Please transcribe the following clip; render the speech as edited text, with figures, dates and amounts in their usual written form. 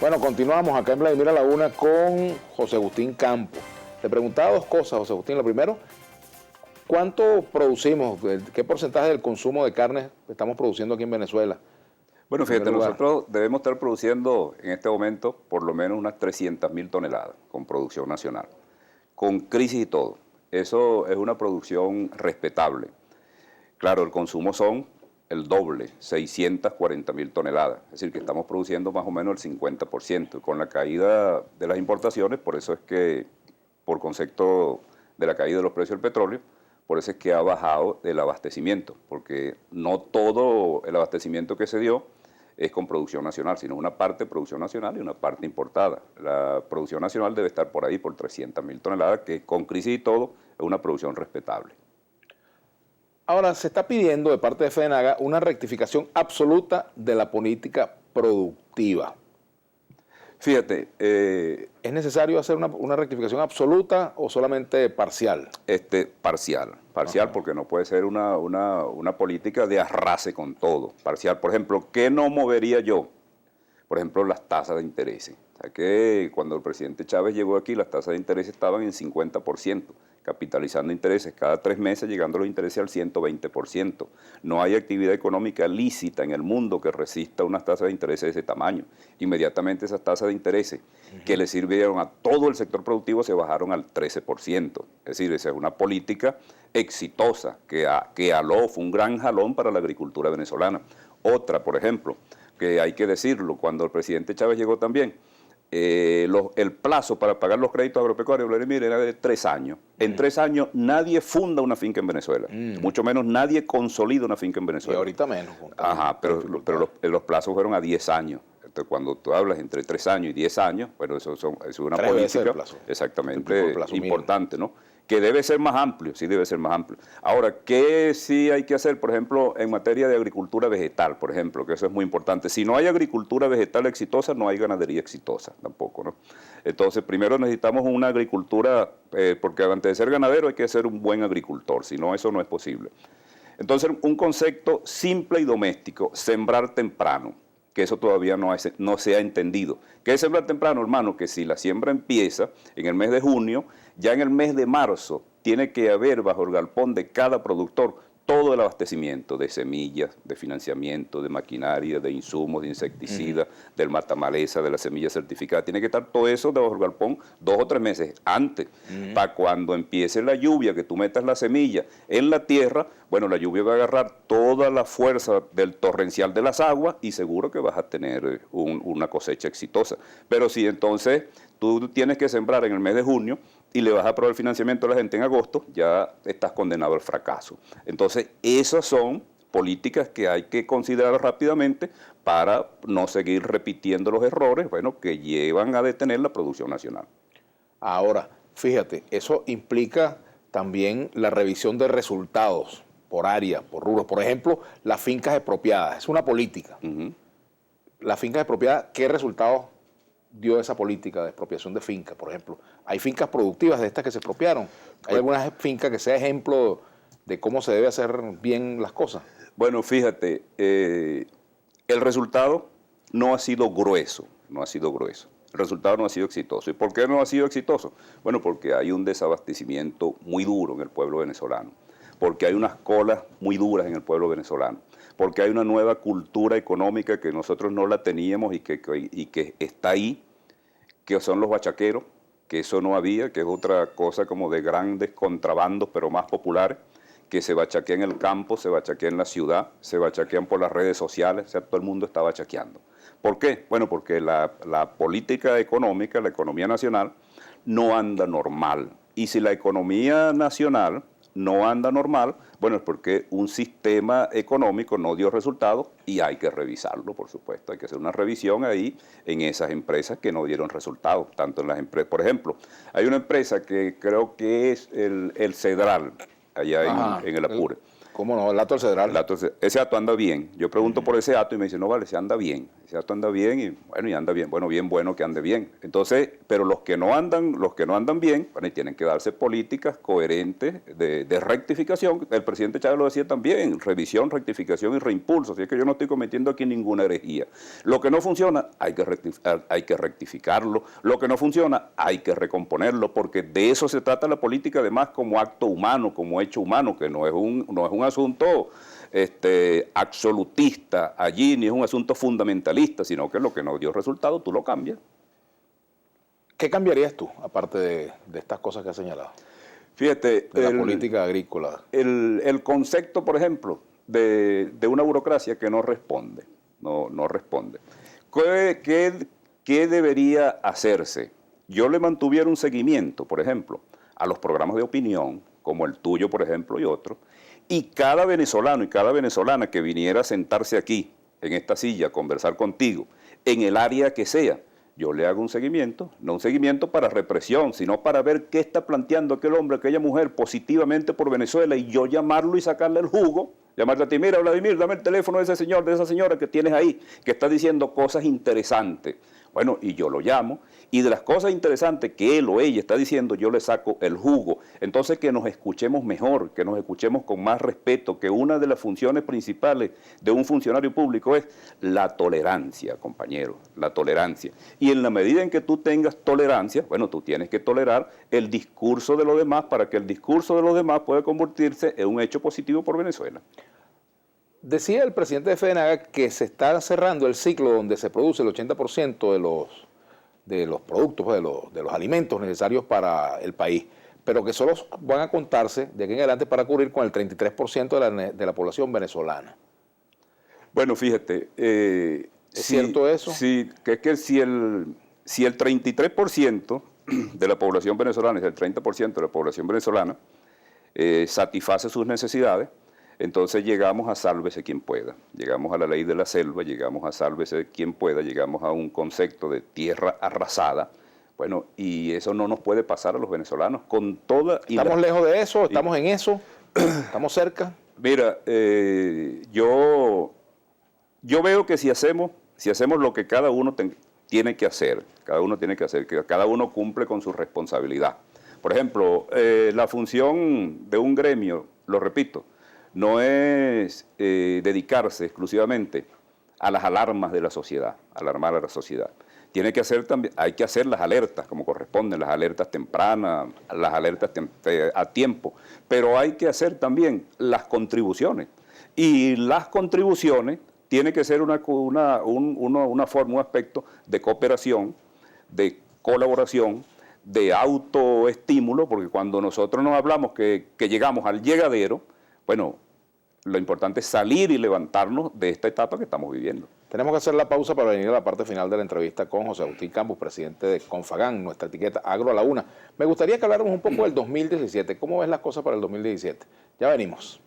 Bueno, continuamos acá en Vladimir a la Una con José Agustín Campo. Le preguntaba dos cosas, José Agustín. Lo primero, ¿cuánto producimos? ¿Qué porcentaje del consumo de carne estamos produciendo aquí en Venezuela? Bueno, fíjate, nosotros debemos estar produciendo en este momento por lo menos unas 300.000 toneladas con producción nacional, con crisis y todo. Eso es una producción respetable. Claro, el consumo son el doble, 640.000 toneladas. Es decir, que estamos produciendo más o menos el 50%. Con la caída de las importaciones, por eso es que, por concepto de la caída de los precios del petróleo, por eso es que ha bajado el abastecimiento, porque no todo el abastecimiento que se dio es con producción nacional, sino una parte de producción nacional y una parte importada. La producción nacional debe estar por ahí por 300.000 toneladas, que con crisis y todo es una producción respetable. Ahora, se está pidiendo de parte de FEDENAGA una rectificación absoluta de la política productiva. Fíjate, ¿es necesario hacer una rectificación absoluta o solamente parcial? Parcial, porque no puede ser una política de arrase con todo. Parcial, por ejemplo, ¿qué no movería yo? Por ejemplo, las tasas de interés. O sea que cuando el presidente Chávez llegó aquí, las tasas de interés estaban en 50%, capitalizando intereses cada 3 meses, llegando los intereses al 120%. No hay actividad económica lícita en el mundo que resista unas tasas de interés de ese tamaño. Inmediatamente esas tasas de intereses que le sirvieron a todo el sector productivo se bajaron al 13%. Es decir, esa es una política exitosa que aló, fue un gran jalón para la agricultura venezolana. Otra, por ejemplo, que hay que decirlo, cuando el presidente Chávez llegó también, el plazo para pagar los créditos agropecuarios, Vladimir, era de 3 años. En 3 años nadie funda una finca en Venezuela, mucho menos nadde consolida una finca en Venezuela. Y ahorita menos. Ajá, pero los plazos fueron a 10 años. Entonces, cuando tú hablas entre 3 años y 10 años, bueno, eso es una política exactamente importante, ¿no? Que debe ser más amplio, sí debe ser más amplio. Ahora, ¿qué sí hay que hacer, por ejemplo, en materia de agricultura vegetal, por ejemplo, que eso es muy importante? Si no hay agricultura vegetal exitosa, no hay ganadería exitosa tampoco, ¿no? Entonces, primero necesitamos una agricultura, porque antes de ser ganadero hay que ser un buen agricultor, si no, eso no es posible. Entonces, un concepto simple y doméstico, sembrar temprano, que eso todavía no se ha entendido. ¿Qué es sembrar temprano, hermano? Que si la siembra empieza en el mes de junio, ya en el mes de marzo tiene que haber bajo el galpón de cada productor todo el abastecimiento de semillas, de financiamiento, de maquinaria, de insumos, de insecticidas, del matamaleza, de la semilla certificada. Tiene que estar todo eso debajo del galpón 2 o 3 meses antes, para cuando empiece la lluvia, que tú metas la semilla en la tierra, bueno, la lluvia va a agarrar toda la fuerza del torrencial de las aguas y seguro que vas a tener una cosecha exitosa. Pero si entonces tú tienes que sembrar en el mes de junio y le vas a aprobar el financiamiento a la gente en agosto, ya estás condenado al fracaso. Entonces, esas son políticas que hay que considerar rápidamente para no seguir repitiendo los errores, bueno, que llevan a detener la producción nacional. Ahora, fíjate, eso implica también la revisión de resultados por área, por rubros. Por ejemplo, las fincas expropiadas, es una política. Las fincas expropiadas, ¿qué resultados dio esa política de expropiación de fincas, por ejemplo? Hay fincas productivas de estas que se expropiaron. ¿Hay alguna finca que sea ejemplo de cómo se debe hacer bien las cosas? Bueno, fíjate, el resultado no ha sido grueso, El resultado no ha sido exitoso. ¿Y por qué no ha sido exitoso? Bueno, porque hay un desabastecimiento muy duro en el pueblo venezolano, porque hay unas colas muy duras en el pueblo venezolano, porque hay una nueva cultura económica que nosotros no la teníamos y que está ahí, que son los bachaqueros, que eso no había, que es otra cosa como de grandes contrabandos, pero más populares, que se bachaquean en el campo, se bachaquean en la ciudad, se bachaquean por las redes sociales, o sea, todo el mundo está bachaqueando. ¿Por qué? Bueno, porque la política económica, la economía nacional, no anda normal. Y si la economía nacional no anda normal, bueno, es porque un sistema económico no dio resultados y hay que revisarlo, por supuesto. Hay que hacer una revisión ahí en esas empresas que no dieron resultados, tanto en las empresas. Por ejemplo, hay una empresa que creo que es el Cedral, allá en el Apure. ¿Cómo no? El acto del Cedral. Ese acto anda bien. Yo pregunto por ese acto y me dicen, no vale, ese anda bien. Ese acto anda bien y anda bien. Bueno, bien bueno que ande bien. Entonces, pero los que no andan bien, bueno, y tienen que darse políticas coherentes de rectificación. El presidente Chávez lo decía también, revisión, rectificación y reimpulso. Así es que yo no estoy cometiendo aquí ninguna herejía. Lo que no funciona, hay que rectificarlo. Lo que no funciona, hay que recomponerlo, porque de eso se trata la política, además, como acto humano, como hecho humano, que no es un asunto absolutista allí, ni es un asunto fundamentalista, sino que lo que no dio resultado, tú lo cambias. ¿Qué cambiarías tú, aparte de estas cosas que has señalado? Fíjate, de la política agrícola. El concepto, por ejemplo, de una burocracia que no responde, no responde. ¿Qué debería hacerse? Yo le mantuviera un seguimiento, por ejemplo, a los programas de opinión, como el tuyo, por ejemplo, y otros, y cada venezolano y cada venezolana que viniera a sentarse aquí, en esta silla, a conversar contigo, en el área que sea, yo le hago un seguimiento, no un seguimiento para represión, sino para ver qué está planteando aquel hombre, aquella mujer positivamente por Venezuela, y yo llamarlo y sacarle el jugo, llamarle a ti, mira, Vladimir, dame el teléfono de ese señor, de esa señora que tienes ahí, que está diciendo cosas interesantes. Bueno, y yo lo llamo, y de las cosas interesantes que él o ella está diciendo, yo le saco el jugo. Entonces, que nos escuchemos mejor, que nos escuchemos con más respeto, que una de las funciones principales de un funcionario público es la tolerancia, compañero, la tolerancia. Y en la medida en que tú tengas tolerancia, bueno, tú tienes que tolerar el discurso de los demás para que el discurso de los demás pueda convertirse en un hecho positivo por Venezuela. Decía el presidente de FEDENAGA que se está cerrando el ciclo donde se produce el 80% de los productos, de los alimentos necesarios para el país, pero que solo van a contarse de aquí en adelante para cubrir con el 33% de la población venezolana. Bueno, fíjate. ¿Es cierto eso? Sí, que es que si el 33% de la población venezolana, es el 30% de la población venezolana, satisface sus necesidades, entonces llegamos a sálvese quien pueda, llegamos a la ley de la selva, llegamos a sálvese quien pueda, llegamos a un concepto de tierra arrasada. Bueno, y eso no nos puede pasar a los venezolanos con toda... ¿Estamos lejos de eso? ¿Estamos en eso? ¿Estamos cerca? Mira, yo veo que si hacemos lo que cada uno tiene que hacer, que cada uno cumple con su responsabilidad. Por ejemplo, la función de un gremio, lo repito, no es dedicarse exclusivamente a las alarmas de la sociedad, alarmar a la sociedad. Hay que hacer las alertas como corresponden, las alertas tempranas, las alertas a tiempo, pero hay que hacer también las contribuciones. Y las contribuciones tienen que ser una forma, un aspecto de cooperación, de colaboración, de autoestímulo, porque cuando nosotros nos hablamos que llegamos al llegadero, bueno, lo importante es salir y levantarnos de esta etapa que estamos viviendo. Tenemos que hacer la pausa para venir a la parte final de la entrevista con José Agustín Campos, presidente de Confagán, nuestra etiqueta Agro a la Una. Me gustaría que habláramos un poco del 2017. ¿Cómo ves las cosas para el 2017? Ya venimos.